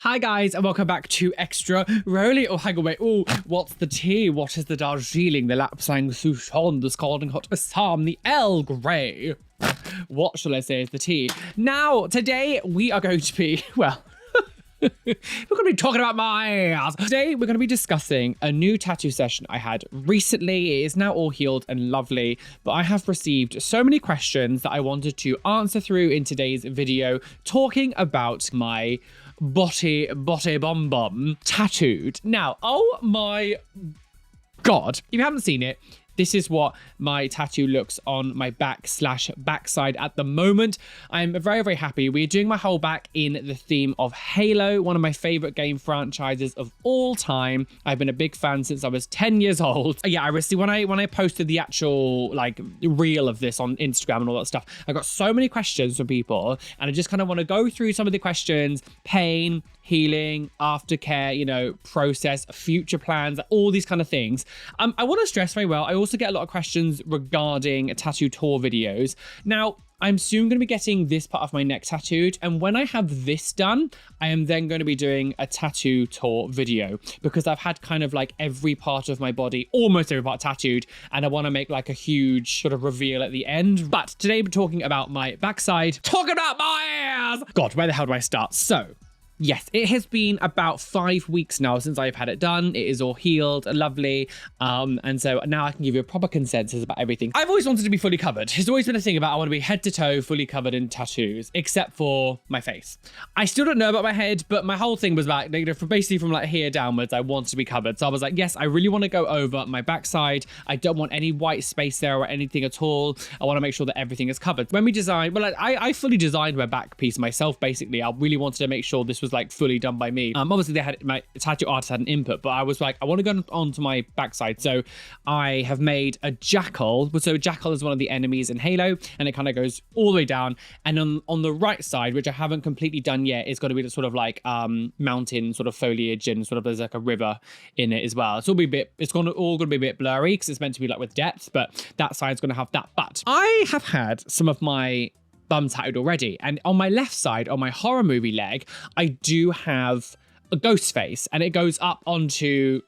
Hi guys, and welcome back to Extra Roly. Oh, hang on, wait. Oh, what's the tea? What is the Darjeeling, the Lapsang Souchong, the Scalding Hot Assam, the Earl Grey? What shall I say is the tea? Now, today we are going to be, well, we're going to be talking about my ass. Today, we're going to be discussing a new tattoo session I had recently. It is now all healed and lovely, but I have received so many questions that I wanted to answer through in today's video, talking about my body bum bum tattooed. Now, oh my God, if you haven't seen it, this is what my tattoo looks on my backside at the moment. I'm very, very happy. We're doing my whole back in the theme of Halo, one of my favorite game franchises of all time. I've been a big fan since I was 10 years old. Yeah, I received when I posted the actual like reel of this on Instagram and all that stuff, I got so many questions from people, and I just kind of want to go through some of the questions: pain, healing, aftercare, you know, process, future plans, all these kind of things. I want to stress very well, I also get a lot of questions regarding tattoo tour videos. Now, I'm soon going to be getting this part of my neck tattooed, and when I have this done, I am then going to be doing a tattoo tour video, because I've had kind of like every part of my body, almost every part tattooed, and I want to make like a huge sort of reveal at the end. But today we're talking about my backside, talking about my ass. God, where the hell do I start? So, yes, it has been about 5 weeks now since I've had it done. It is all healed, lovely. And so now I can give you a proper consensus about everything. I've always wanted to be fully covered. It's always been a thing about I want to be head to toe, fully covered in tattoos, except for my face. I still don't know about my head, but my whole thing was about, you know, basically from like here downwards, I want to be covered. So I was like, yes, I really want to go over my backside. I don't want any white space there or anything at all. I want to make sure that everything is covered. When we designed, well, I fully designed my back piece myself, basically. I really wanted to make sure this was like fully done by me. Obviously they had, my tattoo artist had an input, but I was like, I want to go onto my backside. So I have made a jackal. So a jackal is one of the enemies in Halo, and it kind of goes all the way down. And on the right side, which I haven't completely done yet, is going to be the sort of like mountain sort of foliage, and sort of there's like a river in it as well. It's all going to be a bit blurry because it's meant to be like with depth, but that side's going to have that. But I have had some of my bum tattooed already, and on my left side, on my horror movie leg, I do have a ghost face, and it goes up onto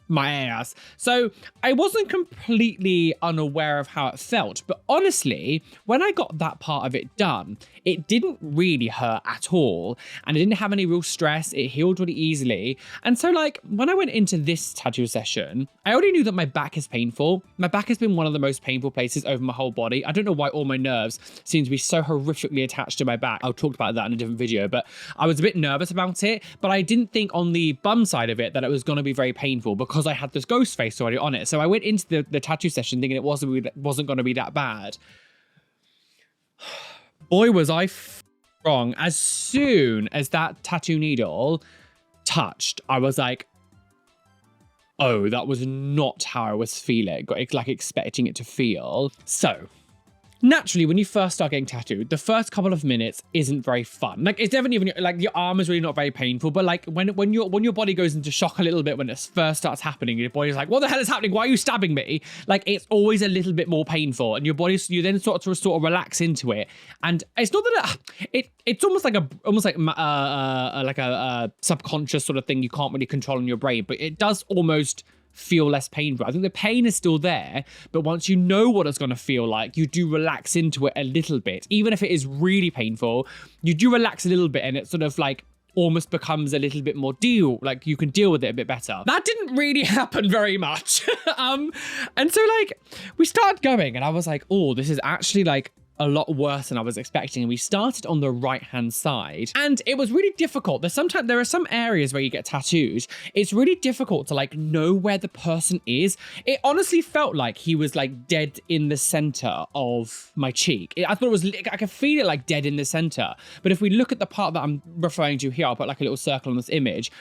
my ass. So I wasn't completely unaware of how it felt, but honestly, when I got that part of it done, it didn't really hurt at all, and I didn't have any real stress. It healed really easily. And so like when I went into this tattoo session, I already knew that my back is painful. My back has been one of the most painful places over my whole body. I don't know why all my nerves seem to be so horrifically attached to my back. I'll talk about that in a different video, but I was a bit nervous about it, but I didn't think on the bum side of it that it was going to be very painful, because I had this ghost face already on it. So I went into the tattoo session thinking it wasn't going to be that bad. Boy, was I wrong. As soon as that tattoo needle touched, I was like, oh, that was not how I was feeling, like expecting it to feel. So naturally, when you first start getting tattooed, the first couple of minutes isn't very fun. Like, it's definitely even like your arm is really not very painful, but like when your body goes into shock a little bit when it first starts happening, your body's like, what the hell is happening? Why are you stabbing me? Like, it's always a little bit more painful, and you then sort of relax into it. And it's not that it's almost like a subconscious sort of thing you can't really control in your brain, but it does almost feel less painful. I think the pain is still there, but once you know what it's going to feel like, you do relax into it a little bit. Even if it is really painful, you do relax a little bit, and it sort of like almost becomes a little bit more like you can deal with it a bit better. That didn't really happen very much. And so like we started going, and I was like, oh, this is actually like a lot worse than I was expecting. And we started on the right hand side, and it was really difficult. There are some areas where you get tattooed, it's really difficult to like know where the person is. It honestly felt like he was like dead in the center of my cheek. I thought it was, I could feel it like dead in the center. But if we look at the part that I'm referring to here, I'll put like a little circle on this image.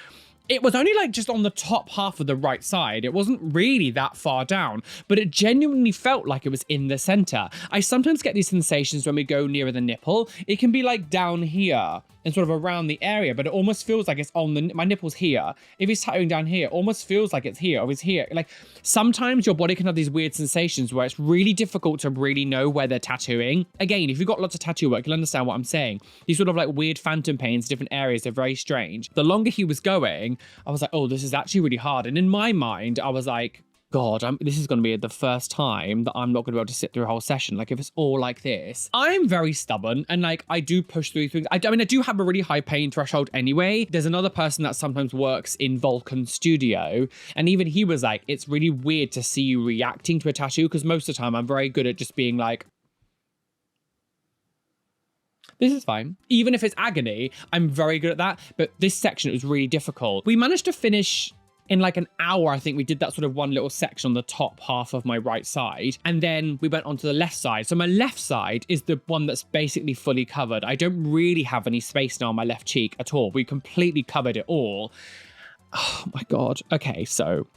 it was only like just on the top half of the right side. It wasn't really that far down, but it genuinely felt like it was in the center. I sometimes get these sensations when we go nearer the nipple. It can be like down here and sort of around the area, but it almost feels like it's on my nipple's here. If it's tattooing down here, it almost feels like it's here or it's here. Like sometimes your body can have these weird sensations where it's really difficult to really know where they're tattooing. Again, if you've got lots of tattoo work, you'll understand what I'm saying. These sort of like weird phantom pains, different areas are very strange. The longer he was going, I was like, oh, this is actually really hard. And in my mind, I was like, God, this is going to be the first time that I'm not going to be able to sit through a whole session. Like if it's all like this, I'm very stubborn and like I do push through things. I mean, I do have a really high pain threshold anyway. There's another person that sometimes works in Vulcan's studio. And even he was like, it's really weird to see you reacting to a tattoo because most of the time I'm very good at just being like, this is fine. Even if it's agony, I'm very good at that. But this section, it was really difficult. We managed to finish in like an hour. I think we did that sort of one little section on the top half of my right side. And then we went onto the left side. So my left side is the one that's basically fully covered. I don't really have any space now on my left cheek at all. We completely covered it all. Oh my God. Okay, so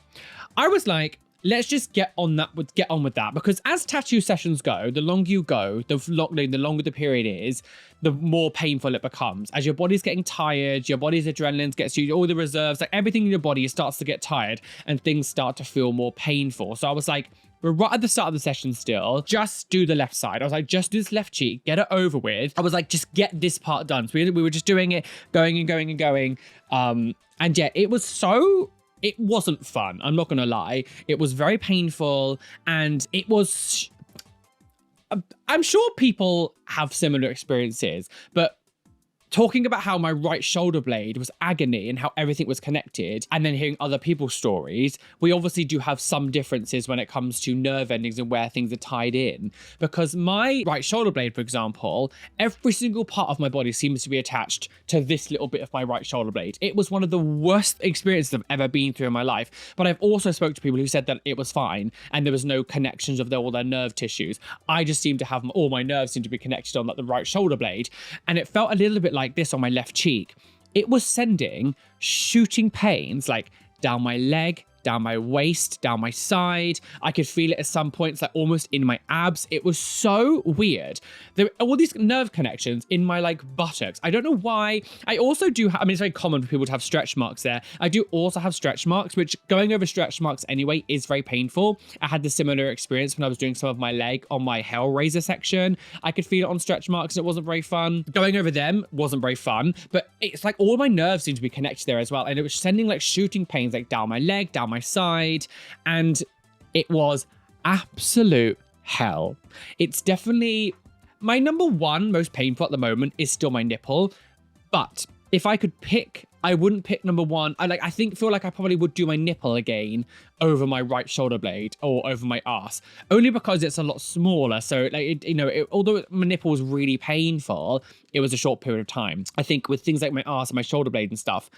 I was like, let's just get on with that, because as tattoo sessions go, the longer you go, the longer the period is, the more painful it becomes. As your body's getting tired, your body's adrenaline gets you, all the reserves, like everything in your body starts to get tired and things start to feel more painful. So I was like, we're right at the start of the session still, just do the left side. I was like, just do this left cheek, get it over with. I was like, just get this part done. So we were just doing it, going and going and going. And yeah, it wasn't fun. I'm not going to lie. It was very painful and it was, I'm sure people have similar experiences, but talking about how my right shoulder blade was agony and how everything was connected, and then hearing other people's stories, we obviously do have some differences when it comes to nerve endings and where things are tied in. Because my right shoulder blade, for example, every single part of my body seems to be attached to this little bit of my right shoulder blade. It was one of the worst experiences I've ever been through in my life. But I've also spoke to people who said that it was fine and there was no connections of all their nerve tissues. I just seem to have all my nerves seem to be connected on like the right shoulder blade, and it felt a little bit like this on my left cheek. It was sending shooting pains like down my leg, down my waist, down my side. I could feel it at some points, like almost in my abs. It was so weird. There were all these nerve connections in my like buttocks. I don't know why. I also do I mean, it's very common for people to have stretch marks there. I do also have stretch marks, which going over stretch marks anyway is very painful. I had the similar experience when I was doing some of my leg on my Hellraiser section. I could feel it on stretch marks and it wasn't very fun. Going over them wasn't very fun, but it's like all my nerves seem to be connected there as well. And it was sending like shooting pains like down my leg, down my side, and it was absolute hell. It's definitely my number one most painful at the moment is still my nipple, but if I could pick, I wouldn't pick number one. I feel like I probably would do my nipple again over my right shoulder blade or over my ass, only because it's a lot smaller. So like, although my nipple was really painful, it was a short period of time. I think with things like my ass and my shoulder blade and stuff,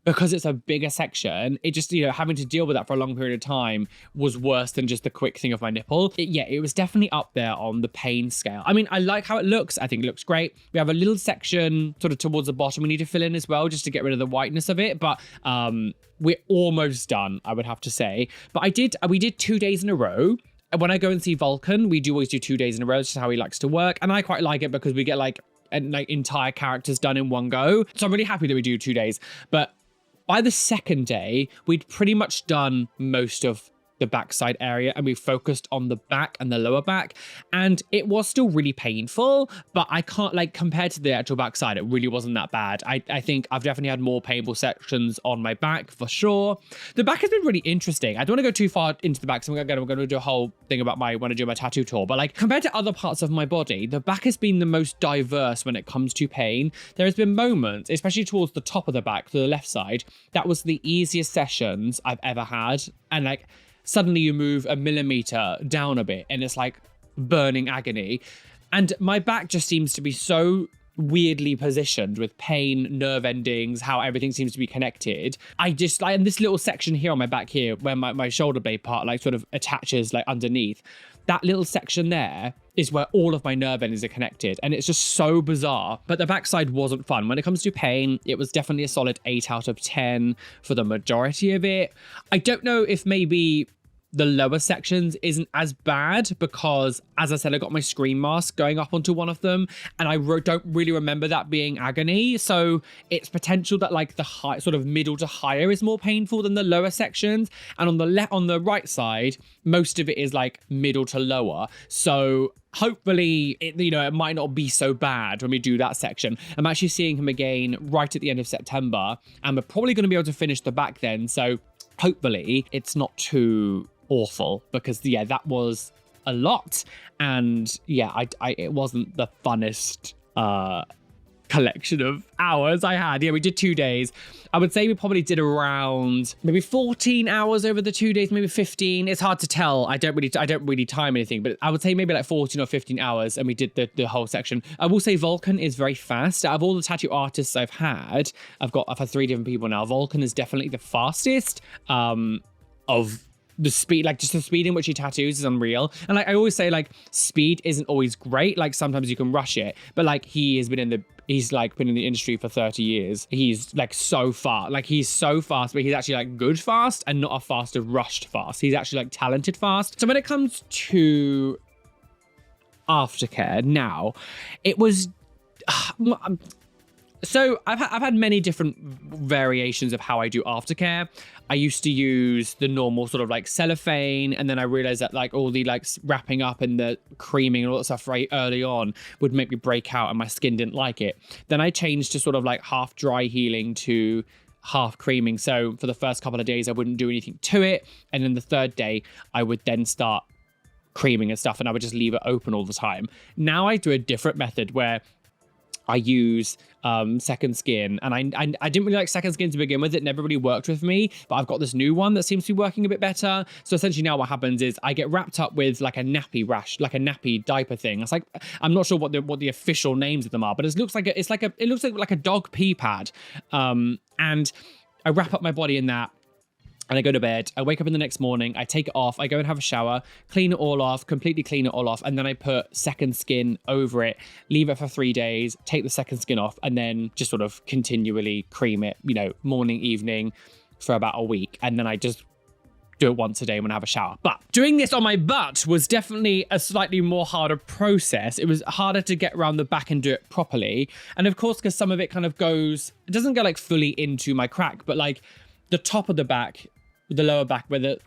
because it's a bigger section, it just, having to deal with that for a long period of time was worse than just the quick thing of my nipple. It was definitely up there on the pain scale. I mean, I like how it looks. I think it looks great. We have a little section sort of towards the bottom we need to fill in as well, just to get rid of the whiteness of it. But we're almost done, I would have to say. But we did 2 days in a row. When I go and see Vulcan, we do always do 2 days in a row. It's just how he likes to work. And I quite like it because we get like entire characters done in one go. So I'm really happy that we do 2 days. But by the second day, we'd pretty much done most of the backside area and we focused on the back and the lower back, and it was still really painful, but I can't, like, compared to the actual backside, it really wasn't that bad. I think I've definitely had more painful sections on my back for sure. The back has been really interesting. I don't want to go too far into the back, so we're going to do a whole thing about when I do my tattoo tour, but like compared to other parts of my body, the back has been the most diverse when it comes to pain. There has been moments, especially towards the top of the back, to the left side, that was the easiest sessions I've ever had, and like suddenly you move a millimeter down a bit and it's like burning agony. And my back just seems to be so weirdly positioned with pain, nerve endings, how everything seems to be connected. I just like in this little section here on my back here where my shoulder blade part like sort of attaches like underneath, that little section there is where all of my nerve endings are connected, and it's just so bizarre. But the backside wasn't fun. When it comes to pain, it was definitely a solid 8 out of 10 for the majority of it. I don't know if maybe the lower sections isn't as bad because, as I said, I got my scream mask going up onto one of them, and I don't really remember that being agony. So it's potential that like the high, sort of middle to higher is more painful than the lower sections. And on the right side, most of it is like middle to lower. So hopefully, it might not be so bad when we do that section. I'm actually seeing him again right at the end of September, and we're probably going to be able to finish the back then. So hopefully it's not too awful, because yeah, that was a lot, and yeah, it wasn't the funnest collection of hours I had. Yeah, we did 2 days. I would say we probably did around maybe 14 hours over the 2 days, maybe 15. It's hard to tell. I don't really time anything, but I would say maybe like 14 or 15 hours, and we did the whole section. I will say Vulcan is very fast. Out of all the tattoo artists I've had 3 different people now. Vulcan is definitely the fastest of the speed, like just the speed in which he tattoos is unreal. And like I always say, like speed isn't always great. Like sometimes you can rush it, but like he's been in the industry for 30 years. He's like so far, like he's so fast, but he's actually like good fast and not a fast of rushed fast. He's actually like talented fast. So when it comes to aftercare now, it was so I've had many different variations of how I do aftercare. I used to use the normal sort of like cellophane, and then I realized that like all the like wrapping up and the creaming and all that stuff right early on would make me break out, and my skin didn't like it. Then I changed to sort of like half dry healing to half creaming. So for the first couple of days, I wouldn't do anything to it. And then the third day, I would then start creaming and stuff, and I would just leave it open all the time. Now I do a different method where I use second skin, and I didn't really like second skin to begin with. It never really worked with me, but I've got this new one that seems to be working a bit better. So essentially now what happens is I get wrapped up with like a nappy rash, like a nappy diaper thing. It's like, I'm not sure what the official names of them are, but it looks like a dog pee pad. And I wrap up my body in that, and I go to bed. I wake up in the next morning, I take it off, I go and have a shower, clean it all off, completely clean it all off, and then I put second skin over it, leave it for 3 days, take the second skin off, and then just sort of continually cream it, morning, evening for about a week. And then I just do it once a day when I have a shower. But doing this on my butt was definitely a slightly more harder process. It was harder to get around the back and do it properly. And of course, because some of it kind of it doesn't go like fully into my crack, but like the top of the back, the lower back, where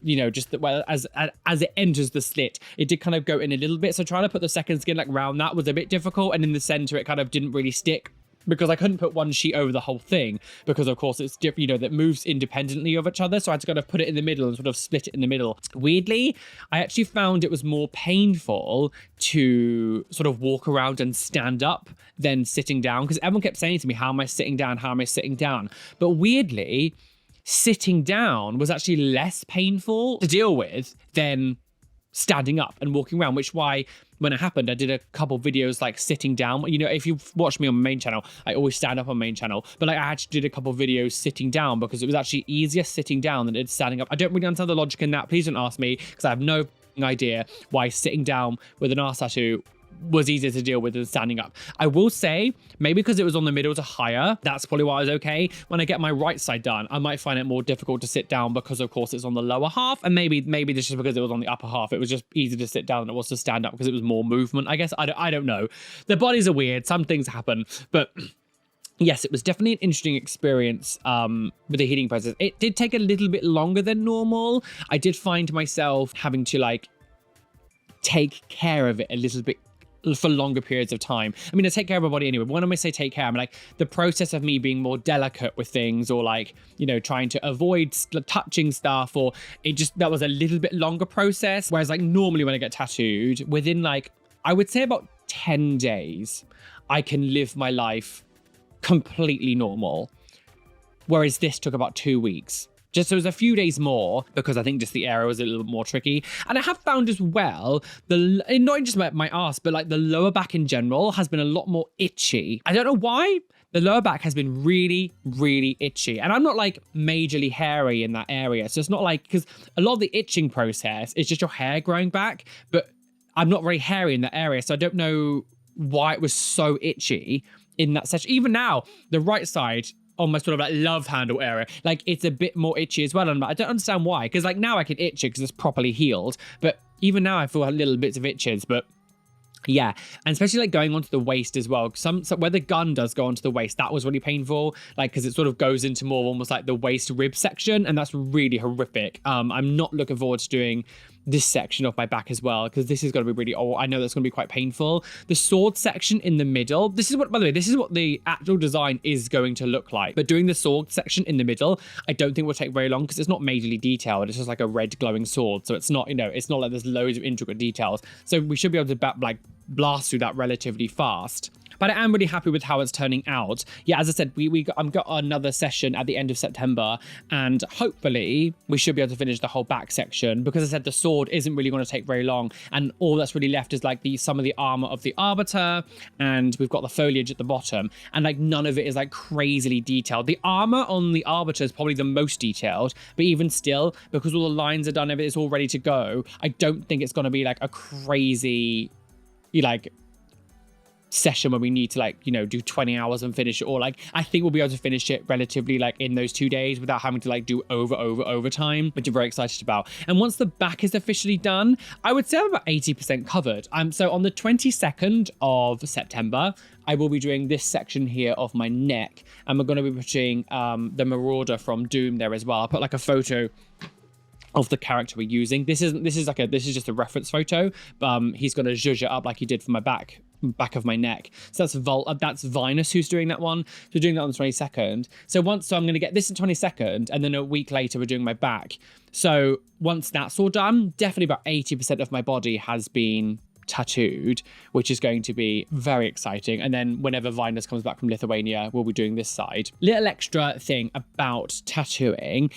as it enters the slit, it did kind of go in a little bit. So trying to put the second skin like around that was a bit difficult. And in the center, it kind of didn't really stick, because I couldn't put one sheet over the whole thing, because of course it's different, that moves independently of each other. So I had to kind of put it in the middle and sort of split it in the middle. Weirdly, I actually found it was more painful to sort of walk around and stand up than sitting down, because everyone kept saying to me, how am I sitting down? How am I sitting down? But weirdly, sitting down was actually less painful to deal with than standing up and walking around, which why when it happened, I did a couple videos like sitting down. If you've watched me on my main channel, I always stand up on main channel, but like I actually did a couple videos sitting down because it was actually easier sitting down than it is standing up. I don't really understand the logic in that. Please don't ask me, because I have no idea why sitting down with an arse tattoo was easier to deal with than standing up. I will say, maybe because it was on the middle to higher, that's probably why I was okay. When I get my right side done, I might find it more difficult to sit down, because of course it's on the lower half, and maybe this is because it was on the upper half. It was just easier to sit down than it was to stand up, because it was more movement, I guess. I don't know. The bodies are weird. Some things happen, but yes, it was definitely an interesting experience with the healing process. It did take a little bit longer than normal. I did find myself having to like take care of it a little bit for longer periods of time. I mean, I take care of my body anyway. When I say take care, I'm like the process of me being more delicate with things, or like, trying to avoid touching stuff, or that was a little bit longer process. Whereas like normally when I get tattooed, within like, I would say about 10 days, I can live my life completely normal. Whereas this took about 2 weeks Just so it was a few days more because I think just the area was a little bit more tricky. And I have found as well, not just my ass, but like the lower back in general has been a lot more itchy. I don't know why. The lower back has been really, really itchy. And I'm not like majorly hairy in that area. So it's not like, because a lot of the itching process is just your hair growing back, but I'm not very hairy in that area. So I don't know why it was so itchy in that section. Even now, the right side on my sort of like love handle area, like it's a bit more itchy as well. And I don't understand why, because like now I can itch it because it's properly healed. But even now I feel little bits of itches, but yeah, and especially like going onto the waist as well. So where the gun does go onto the waist, that was really painful, like because it sort of goes into more almost like the waist rib section, and that's really horrific. I'm not looking forward to doing this section of my back as well, because this is going to be really, I know that's going to be quite painful. The sword section in the middle, this is what, by the way, this is what the actual design is going to look like. But doing the sword section in the middle, I don't think will take very long because it's not majorly detailed. It's just like a red glowing sword. So it's not, it's not like there's loads of intricate details. So we should be able to blast through that relatively fast. But I am really happy with how it's turning out. Yeah, as I said, I've got another session at the end of September, and hopefully we should be able to finish the whole back section, because I said the sword isn't really going to take very long, and all that's really left is like some of the armor of the Arbiter, and we've got the foliage at the bottom, and like none of it is like crazily detailed. The armor on the Arbiter is probably the most detailed, but even still, because all the lines are done, it's all ready to go, I don't think it's going to be like a crazy session where we need to do 20 hours and finish it, or I think we'll be able to finish it relatively in those 2 days without having to do overtime, which I'm very excited about. And once the back is officially done, I would say I'm about 80% covered. So on the 22nd of September, I will be doing this section here of my neck, and we're going to be putting the Marauder from Doom there as well. I'll put a photo of the character we're using. This is just a reference photo. He's going to zhuzh it up like he did for my back of my neck. So that's Vinus who's doing that one. So we're doing that on the 22nd. So I'm going to get this on 22nd, and then a week later we're doing my back. So once that's all done, definitely about 80% of my body has been tattooed, which is going to be very exciting. And then whenever Vinus comes back from Lithuania, we'll be doing this side. Little extra thing about tattooing.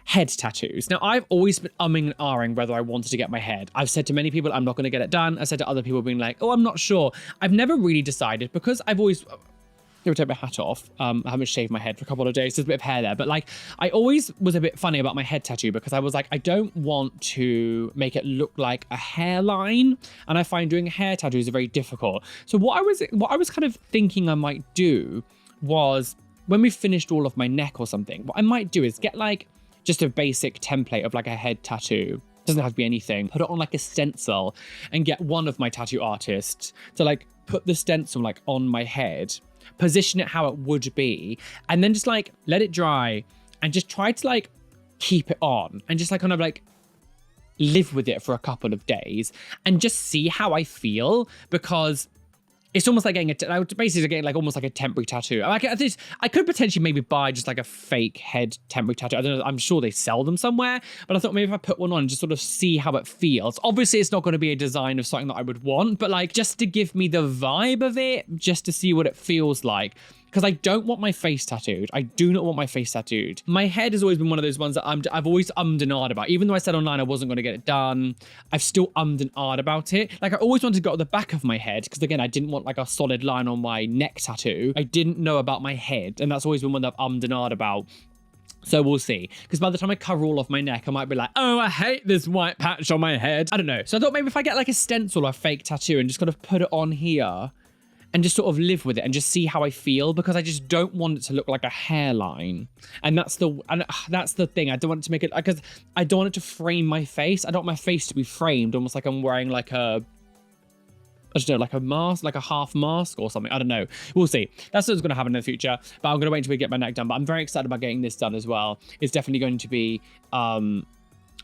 Head tattoos. Now, I've always been umming and ahhing whether I wanted to get my head. I've said to many people, I'm not going to get it done. I said to other people being like, oh, I'm not sure. I've never really decided, because I've always... Let me take my hat off. I haven't shaved my head for a couple of days. There's a bit of hair there. But I always was a bit funny about my head tattoo, because I was like, I don't want to make it look like a hairline. And I find doing hair tattoos are very difficult. So what I was kind of thinking I might do was, when we finished all of my neck or something, what I might do is get just a basic template of a head tattoo. Doesn't have to be anything. Put it on a stencil and get one of my tattoo artists to put the stencil on my head, position it how it would be, and then just let it dry and just try to keep it on and just kind of live with it for a couple of days and just see how I feel, because it's almost like getting almost like a temporary tattoo. I could potentially maybe buy just a fake head temporary tattoo. I don't know. I'm sure they sell them somewhere, but I thought maybe if I put one on and just sort of see how it feels. Obviously, it's not going to be a design of something that I would want, but just to give me the vibe of it, just to see what it feels like. Because I don't want my face tattooed. I do not want my face tattooed. My head has always been one of those ones that I've always ummed and ahed about. Even though I said online I wasn't going to get it done, I've still ummed and ahed about it. I always wanted to go to the back of my head, because again, I didn't want a solid line on my neck tattoo. I didn't know about my head, and that's always been one that I've ummed and ahed about. So we'll see. Because by the time I cover all of my neck, I might be like, oh, I hate this white patch on my head. I don't know. So I thought maybe if I get a stencil or a fake tattoo and just kind of put it on here, and just sort of live with it and just see how I feel, because I just don't want it to look like a hairline. And that's the thing. I don't want it to make it, because I don't want it to frame my face. I don't want my face to be framed almost like I'm wearing a mask, a half mask or something. I don't know. We'll see. That's what's going to happen in the future. But I'm going to wait until we get my neck done. But I'm very excited about getting this done as well. It's definitely going to be, I don't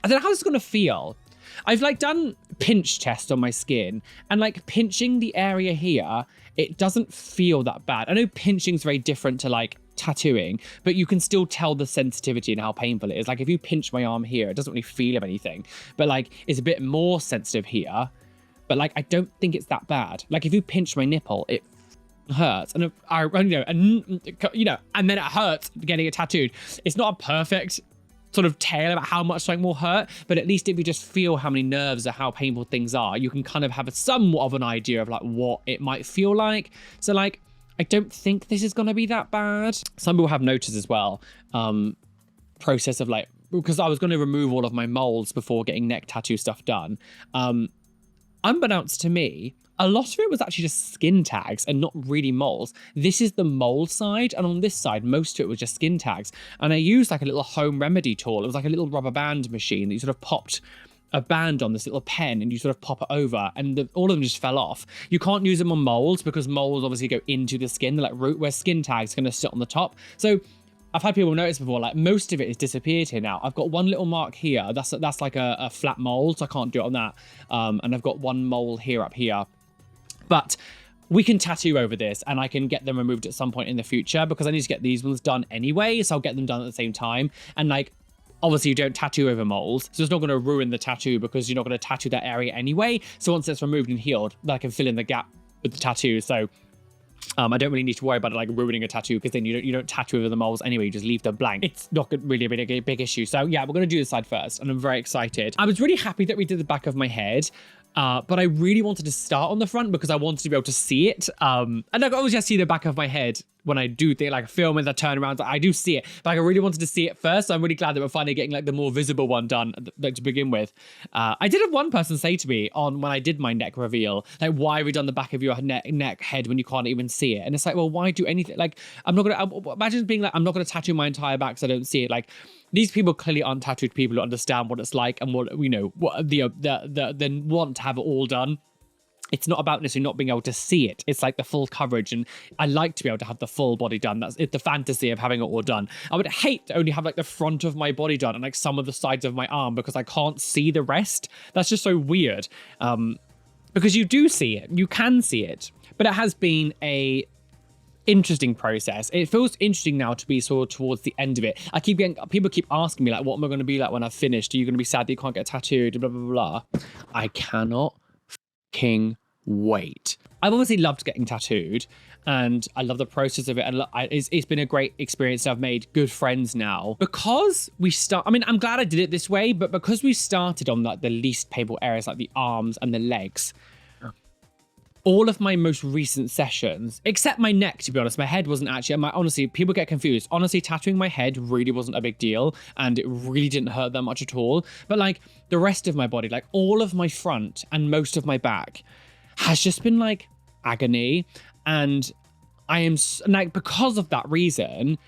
know how it's going to feel. I've done pinch tests on my skin, and pinching the area here, it doesn't feel that bad. I know pinching is very different to tattooing, but you can still tell the sensitivity and how painful it is. If you pinch my arm here, it doesn't really feel of anything, but it's a bit more sensitive here. But I don't think it's that bad. If you pinch my nipple, it hurts, and and then it hurts getting it tattooed. It's not a perfect sort of tale about how much something will hurt, but at least if you just feel how many nerves or how painful things are, you can kind of have somewhat of an idea of like what it might feel like. So like, I don't think this is going to be that bad. Some people have noticed as well, process of like, because I was going to remove all of my moles before getting neck tattoo stuff done. Unbeknownst to me, a lot of it was actually just skin tags and not really moles. This is the mole side, and on this side, most of it was just skin tags. And I used like a little home remedy tool. It was like a little rubber band machine that you sort of popped a band on this little pen and you sort of pop it over, and all of them just fell off. You can't use them on moles because moles obviously go into the skin, they're like root, where skin tags are going to sit on the top. So I've had people notice before, like most of it has disappeared here now. I've got one little mark here. That's like a flat mole, so I can't do it on that. And I've got one mole here up here. But we can tattoo over this and I can get them removed at some point in the future because I need to get these ones done anyway. So I'll get them done at the same time. And like, obviously you don't tattoo over moles. So it's not going to ruin the tattoo because you're not going to tattoo that area anyway. So once it's removed and healed, I can fill in the gap with the tattoo. So I don't really need to worry about it like ruining a tattoo because then you don't tattoo over the moles anyway, you just leave them blank. It's not really a big issue. So yeah, we're going to do this side first and I'm very excited. I was really happy that we did the back of my head. But I really wanted to start on the front because I wanted to be able to see it. And I always just see the back of my head when I do like film and I turn around. I do see it, but I really wanted to see it first. So I'm really glad that we're finally getting like the more visible one done like, to begin with. I did have one person say to me when I did my neck reveal, like, why have we done the back of your neck head when you can't even see it? And it's like, well, why do anything? Like, I'm not going to imagine being like, I'm not going to tattoo my entire back so I don't see it. Like, these people clearly aren't tattooed people who understand what it's like and what, you know, what the want to have it all done. It's not about necessarily not being able to see it. It's like the full coverage. And I like to be able to have the full body done. That's the fantasy of having it all done. I would hate to only have like the front of my body done and like some of the sides of my arm because I can't see the rest. That's just so weird. Because you do see it. You can see it. But it has been a interesting process. It feels interesting now to be sort of towards the end of it. People keep asking me like, what am I going to be like when I've finished? Are you going to be sad that you can't get tattooed? Blah, blah, blah, blah. I cannot fucking wait. I've obviously loved getting tattooed and I love the process of it. And it's been a great experience. I've made good friends now because I'm glad I did it this way, but because we started on like the least painful areas, like the arms and the legs, all of my most recent sessions, except my neck, to be honest, my head wasn't actually, honestly, people get confused. Honestly, tattooing my head really wasn't a big deal and it really didn't hurt that much at all. But like the rest of my body, like all of my front and most of my back has just been like agony. And I am like, because of that reason,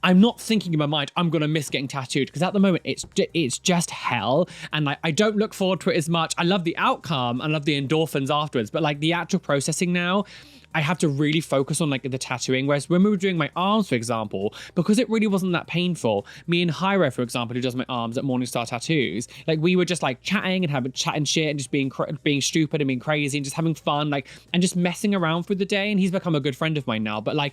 I'm not thinking in my mind, I'm going to miss getting tattooed because at the moment it's just hell. And like, I don't look forward to it as much. I love the outcome. I love the endorphins afterwards, but like the actual processing now, I have to really focus on like the tattooing. Whereas when we were doing my arms, for example, because it really wasn't that painful, me and Hyra, for example, who does my arms at Morningstar Tattoos, like we were just like chatting and shit and just being stupid and being crazy and just having fun, like, and just messing around through the day. And he's become a good friend of mine now, but like,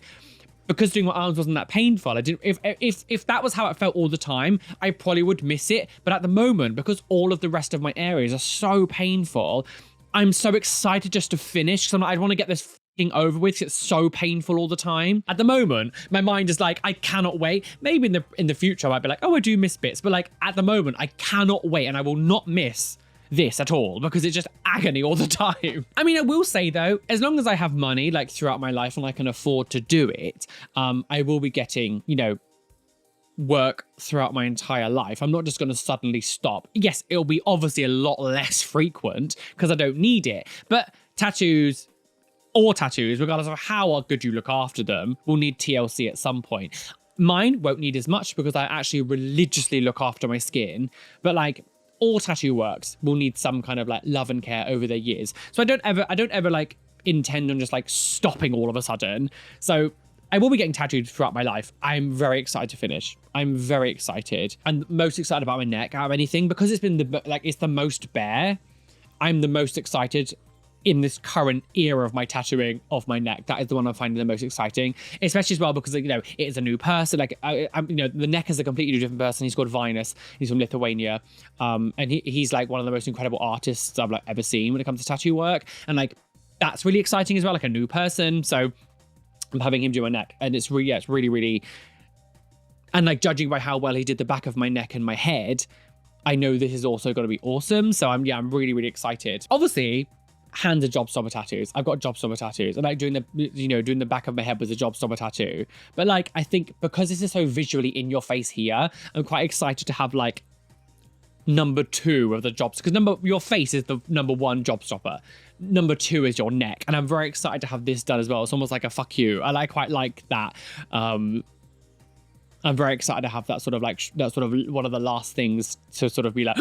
because doing my arms wasn't that painful, I didn't. If that was how it felt all the time, I probably would miss it. But at the moment, because all of the rest of my areas are so painful, I'm so excited just to finish. Because I want to get this fucking over with. It's so painful all the time. At the moment, my mind is like, I cannot wait. Maybe in the future, I might be like, oh, I do miss bits. But like at the moment, I cannot wait, and I will not miss this at all because it's just agony all the time. I mean, I will say though, as long as I have money like throughout my life and I can afford to do it, I will be getting, you know, work throughout my entire life. I'm not just going to suddenly stop. Yes, it'll be obviously a lot less frequent because I don't need it, but tattoos, regardless of how good you look after them, will need TLC at some point. Mine won't need as much because I actually religiously look after my skin, but like all tattoo works will need some kind of like love and care over the years. So I don't ever like intend on just like stopping all of a sudden. So I will be getting tattooed throughout my life. I'm very excited to finish. I'm very excited and most excited about my neck out of anything because it's been it's the most bare. I'm the most excited in this current era of my tattooing of my neck. That is the one I'm finding the most exciting, especially as well because, you know, it is a new person. Like, you know, the neck is a completely different person. He's called Vinus. He's from Lithuania. And he's like one of the most incredible artists I've like ever seen when it comes to tattoo work. And like, that's really exciting as well, like a new person. So I'm having him do my neck and it's really, really And like judging by how well he did the back of my neck and my head, I know this is also going to be awesome. So I'm really, really excited. Obviously, hands are job stopper tattoos. I've got job stopper tattoos. And like doing the back of my head was a job stopper tattoo. But like, I think because this is so visually in your face here, I'm quite excited to have like number 2 of the jobs, because your face is the number 1 job stopper. Number 2 is your neck. And I'm very excited to have this done as well. It's almost like a fuck you. I quite like that. I'm very excited to have that sort of one of the last things to sort of be like,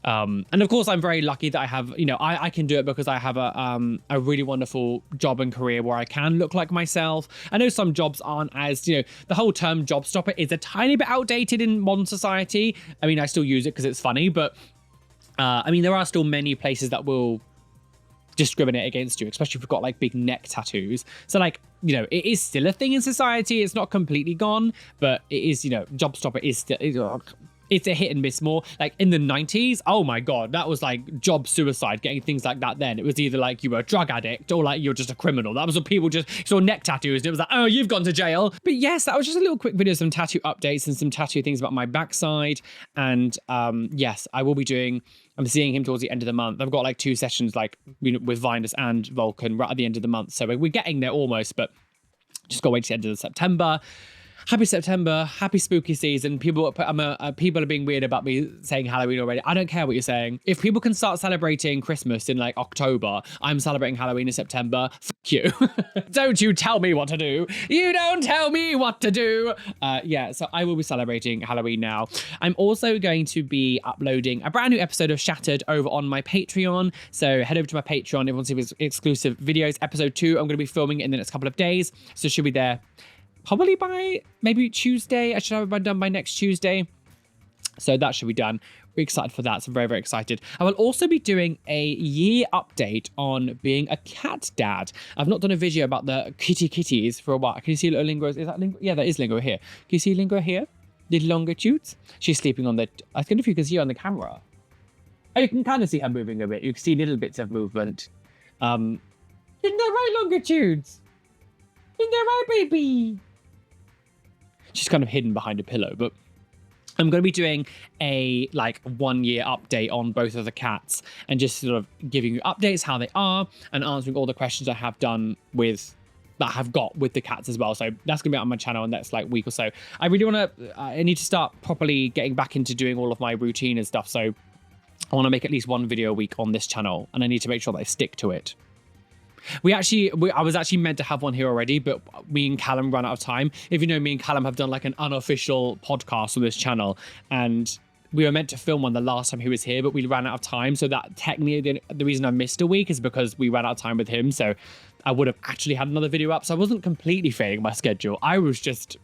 and of course I'm very lucky that I have, I can do it because I have a really wonderful job and career where I can look like myself. I know some jobs aren't as, the whole term job stopper is a tiny bit outdated in modern society. I mean, I still use it because it's funny, but I mean, there are still many places that will discriminate against you, especially if you've got like big neck tattoos. So like, it is still a thing in society. It's not completely gone, but it is, job stopper is still, it's a hit and miss more. Like in the 90s, oh my God, that was like job suicide, getting things like that then. It was either like you were a drug addict or like you're just a criminal. That was what people just saw neck tattoos and it was like, oh, you've gone to jail. But yes, that was just a little quick video, some tattoo updates and some tattoo things about my backside. And yes, I'm seeing him towards the end of the month. I've got like 2 sessions like with Vinus and Vulcan right at the end of the month. So we're getting there almost, but just gotta wait to the end of September. Happy September, happy spooky season. People are being weird about me saying Halloween already. I don't care what you're saying. If people can start celebrating Christmas in like October, I'm celebrating Halloween in September. Fuck you. Don't you tell me what to do. You don't tell me what to do. Yeah, so I will be celebrating Halloween now. I'm also going to be uploading a brand new episode of Shattered over on my Patreon. So head over to my Patreon. Everyone see exclusive videos. Episode 2, I'm going to be filming it in the next couple of days. So it should be there probably by maybe Tuesday. I should have it done by next Tuesday. So that should be done. We're excited for that. So I'm very, very excited. I will also be doing a year update on being a cat dad. I've not done a video about the kitties for a while. Can you see little Lingo? Is that Lingo? Yeah, that is Lingo here. Can you see Lingo here? The longitudes? She's sleeping on the... I don't know if you can see her on the camera. Oh, you can kind of see her moving a bit. You can see little bits of movement. In the right longitudes. In the right, baby. She's kind of hidden behind a pillow, but I'm going to be doing a 1 year update on both of the cats and just sort of giving you updates, how they are, and answering all the questions I have got with the cats as well. So that's going to be on my channel in the next week or so. I really want to, I need to start properly getting back into doing all of my routine and stuff. So I want to make at least 1 video a week on this channel, and I need to make sure that I stick to it. I was actually meant to have one here already, but me and Callum ran out of time. If you know, me and Callum have done like an unofficial podcast on this channel, and we were meant to film one the last time he was here, but we ran out of time. So that technically the reason I missed a week is because we ran out of time with him. So I would have actually had another video up. So I wasn't completely failing my schedule. I was just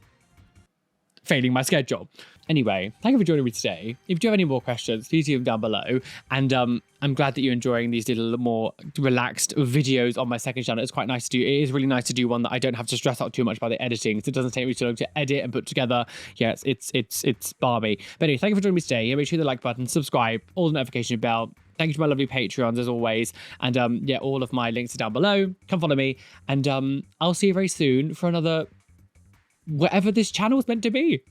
failing my schedule. Anyway, thank you for joining me today. If you do have any more questions, please leave them down below. And I'm glad that you're enjoying these little more relaxed videos on my second channel. It's quite nice to do. It is really nice to do one that I don't have to stress out too much by the editing. So it doesn't take me too long to edit and put together. Yeah, it's balmy. But anyway, thank you for joining me today. Yeah, make sure you hit the like button, subscribe, all the notification bell. Thank you to my lovely Patreons as always. And yeah, all of my links are down below. Come follow me. And I'll see you very soon for another whatever this channel is meant to be.